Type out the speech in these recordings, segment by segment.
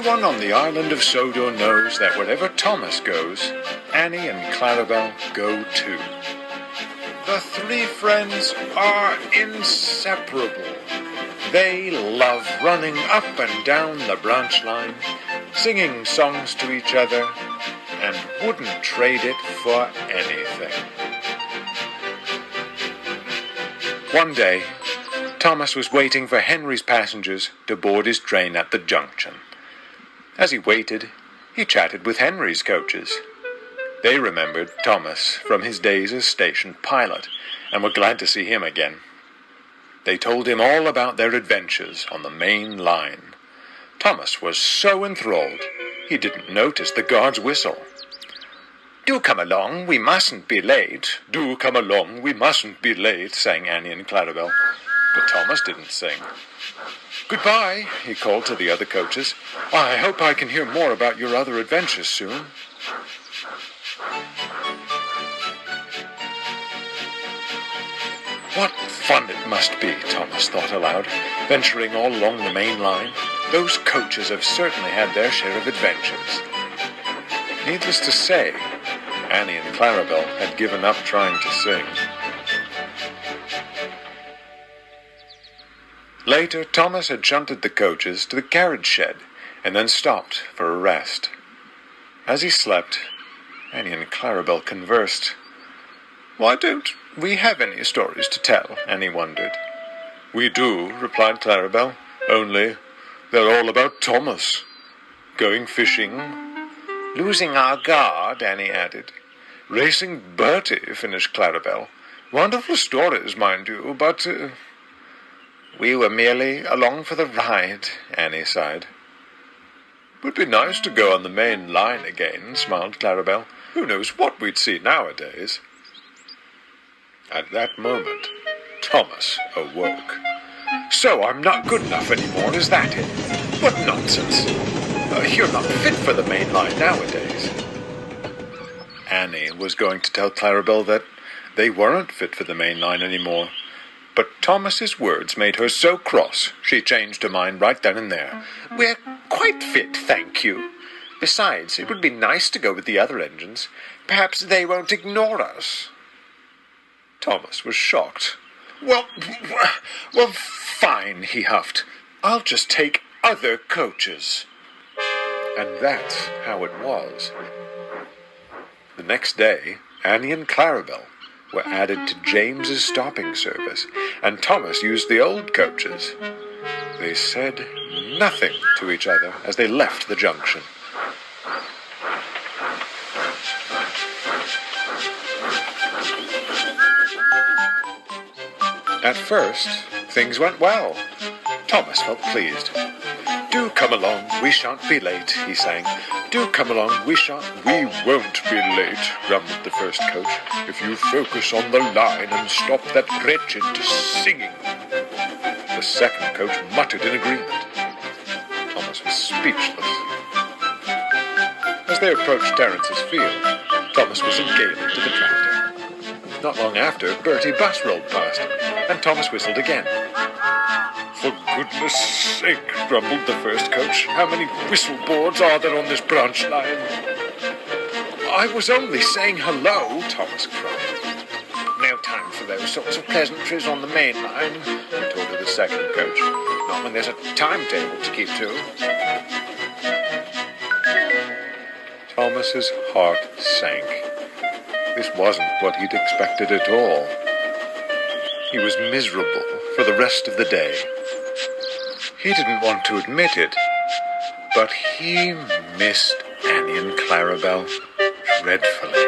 Everyone on the island of Sodor knows that wherever Thomas goes, Annie and Clarabelle go too. The three friends are inseparable. They love running up and down the branch line, singing songs to each other, and wouldn't trade it for anything. One day, Thomas was waiting for Henry's passengers to board his train at the junction. As he waited, he chatted with Henry's coaches. They remembered Thomas from his days as station pilot and were glad to see him again. They told him all about their adventures on the main line. Thomas was so enthralled, he didn't notice the guard's whistle. "Do come along, we mustn't be late. Do come along, we mustn't be late," sang Annie and Clarabelle. But Thomas didn't sing. "Goodbye," he called to the other coaches. "I hope I can hear more about your other adventures soon." What fun it must be, Thomas thought aloud, venturing all along the main line. Those coaches have certainly had their share of adventures. Needless to say, Annie and Clarabelle had given up trying to sing. Later, Thomas had shunted the coaches to the carriage shed and then stopped for a rest. As he slept, Annie and Clarabelle conversed. "Why don't we have any stories to tell?" Annie wondered. "We do," replied Clarabelle, "only they're all about Thomas. Going fishing, losing our guard," Annie added. "Racing Bertie," finished Clarabelle. "Wonderful stories, mind you, but we were merely along for the ride," Annie sighed. "Would be nice to go on the main line again," smiled Clarabelle. "Who knows what we'd see nowadays?" At that moment, Thomas awoke. "So I'm not good enough anymore, is that it? What nonsense! You're not fit for the main line nowadays." Annie was going to tell Clarabelle that they weren't fit for the main line anymore, but Thomas's words made her so cross she changed her mind right then and there. "We're quite fit, thank you. Besides, it would be nice to go with the other engines. Perhaps they won't ignore us." Thomas was shocked. Well, fine," he huffed. "I'll just take other coaches." And that's how it was. The next day, Annie and Clarabelle were added to James's stopping service, and Thomas used the old coaches. They said nothing to each other as they left the junction. At first, things went well. Thomas felt pleased. "Do come along, we shan't be late," he sang. "Do come along, we won't be late," grumbled the first coach, "if you focus on the line and stop that wretched singing." The second coach muttered in agreement. Thomas was speechless. As they approached Terrence's field, Thomas whistled gaily to the tractor. Not long after, Bertie Bus rolled past, and Thomas whistled again. "For goodness sake," grumbled the first coach, "how many whistleboards are there on this branch line?" "I was only saying hello," Thomas cried. "No time for those sorts of pleasantries on the main line," retorted the second coach. "Not when there's a timetable to keep to." Thomas's heart sank. This wasn't what he'd expected at all. He was miserable for the rest of the day. He didn't want to admit it, but he missed Annie and Clarabelle dreadfully.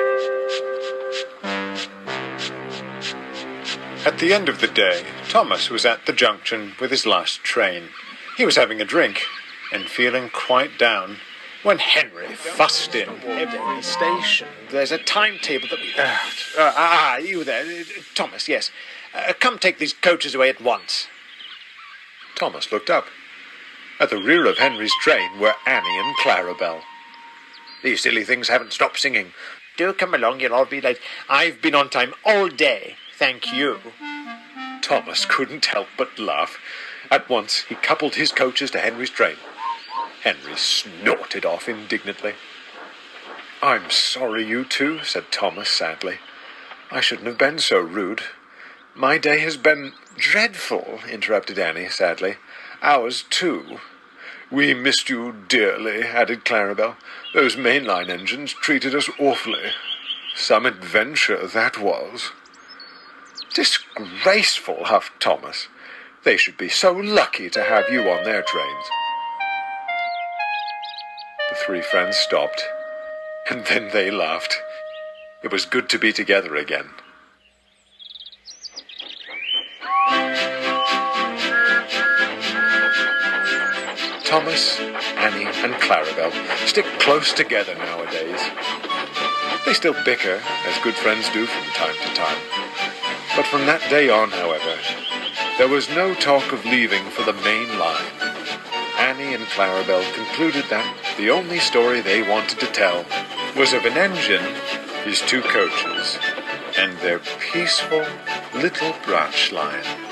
At the end of the day, Thomas was at the junction with his last train. He was having a drink and feeling quite down when Henry fussed in. "Every station, there's a timetable that we... you there, Thomas, yes. Come take these coaches away at once." Thomas looked up. At the rear of Henry's train were Annie and Clarabelle. "These silly things haven't stopped singing. Do come along, you'll all be late. I've been on time all day, thank you." Thomas couldn't help but laugh. At once he coupled his coaches to Henry's train. Henry snorted off indignantly. "I'm sorry, you two," said Thomas sadly. "I shouldn't have been so rude." "My day has been dreadful," interrupted Annie sadly. "Ours, too." "We missed you dearly," added Clarabel. "Those mainline engines treated us awfully. Some adventure, that was." "Disgraceful," huffed Thomas. "They should be so lucky to have you on their trains." The three friends stopped, and then they laughed. It was good to be together again. Thomas, Annie, and Clarabel stick close together nowadays. They still bicker, as good friends do from time to time. But from that day on, however, there was no talk of leaving for the main line. Annie and Clarabel concluded that the only story they wanted to tell was of an engine, his two coaches, and their peaceful little branch line.